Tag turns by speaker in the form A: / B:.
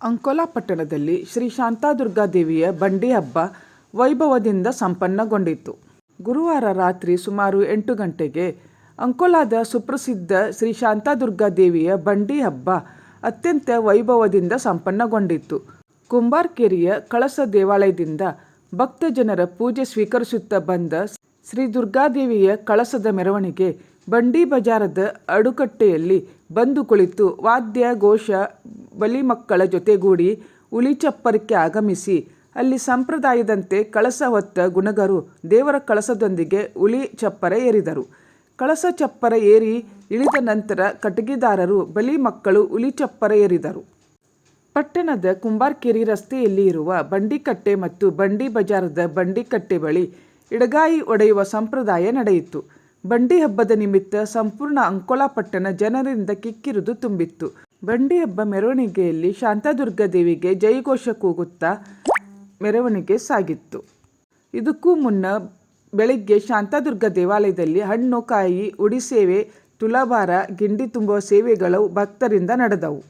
A: ಅಂಕೋಲಾ ಪಟ್ಟಣದಲ್ಲಿ ಶ್ರೀ ಶಾಂತಾದುರ್ಗಾದೇವಿಯ ಬಂಡಿ ಹಬ್ಬ ವೈಭವದಿಂದ ಸಂಪನ್ನಗೊಂಡಿತು. ಗುರುವಾರ ರಾತ್ರಿ ಸುಮಾರು 8 ಗಂಟೆಗೆ ಅಂಕೋಲಾದ ಸುಪ್ರಸಿದ್ಧ ಶ್ರೀ ಶಾಂತಾದುರ್ಗಾದೇವಿಯ ಬಂಡಿ ಹಬ್ಬ ಅತ್ಯಂತ ವೈಭವದಿಂದ ಸಂಪನ್ನಗೊಂಡಿತು. ಕುಂಬಾರಕೇರಿಯ ಕಳಸ ದೇವಾಲಯದಿಂದ ಭಕ್ತ ಜನರ ಪೂಜೆ ಸ್ವೀಕರಿಸುತ್ತಾ ಬಂದ ಶ್ರೀ ದುರ್ಗಾದೇವಿಯ ಕಳಸದ ಮೆರವಣಿಗೆ ಬಂಡಿ ಬಜಾರದ ಅಡುಕಟ್ಟೆಯಲ್ಲಿ ಬಂದು ಕುಳಿತು ವಾದ್ಯ ಘೋಷ ಬಲಿಮಕ್ಕಳ ಜೊತೆಗೂಡಿ ಹುಲಿಚಪ್ಪರಕ್ಕೆ ಆಗಮಿಸಿ ಅಲ್ಲಿ ಸಂಪ್ರದಾಯದಂತೆ ಕಳಸ ಹೊತ್ತ ಗುಣಗರು ದೇವರ ಕಳಸದೊಂದಿಗೆ ಹುಲಿ ಚಪ್ಪರ ಏರಿದರು. ಕಳಸ ಚಪ್ಪರ ಏರಿ ಇಳಿದ ನಂತರ ಕಟಗಿದಾರರು ಬಲಿಮಕ್ಕಳು ಹುಲಿ ಚಪ್ಪರ ಏರಿದರು. ಪಟ್ಟಣದ ಕುಂಬಾರಕೇರಿ ರಸ್ತೆಯಲ್ಲಿ ಇರುವ ಬಂಡಿಕಟ್ಟೆ ಮತ್ತು ಬಂಡಿ ಬಜಾರದ ಬಂಡಿಕಟ್ಟೆ ಬಳಿ ಇಡಗಾಯಿ ಒಡೆಯುವ ಸಂಪ್ರದಾಯ ನಡೆಯಿತು. ಬಂಡಿ ಹಬ್ಬದ ನಿಮಿತ್ತ ಸಂಪೂರ್ಣ ಅಂಕೋಲಾ ಪಟ್ಟಣ ಜನರಿಂದ ಕಿಕ್ಕಿರಿದು ತುಂಬಿತ್ತು. ಬಂಡಿ ಹಬ್ಬ ಮೆರವಣಿಗೆಯಲ್ಲಿ ಶಾಂತಾದುರ್ಗಾದೇವಿಗೆ ಜೈಘೋಷ ಕೂಗುತ್ತಾ ಮೆರವಣಿಗೆ ಸಾಗಿತ್ತು. ಇದಕ್ಕೂ ಮುನ್ನ ಬೆಳಿಗ್ಗೆ ಶಾಂತಾದುರ್ಗಾ ದೇವಾಲಯದಲ್ಲಿ ಹಣ್ಣು ಕಾಯಿ ಉಡಿ ಸೇವೆ, ತುಲಾಭಾರ, ಗಿಂಡಿ ತುಂಬುವ ಸೇವೆಗಳು ಭಕ್ತರಿಂದ ನಡೆದವು.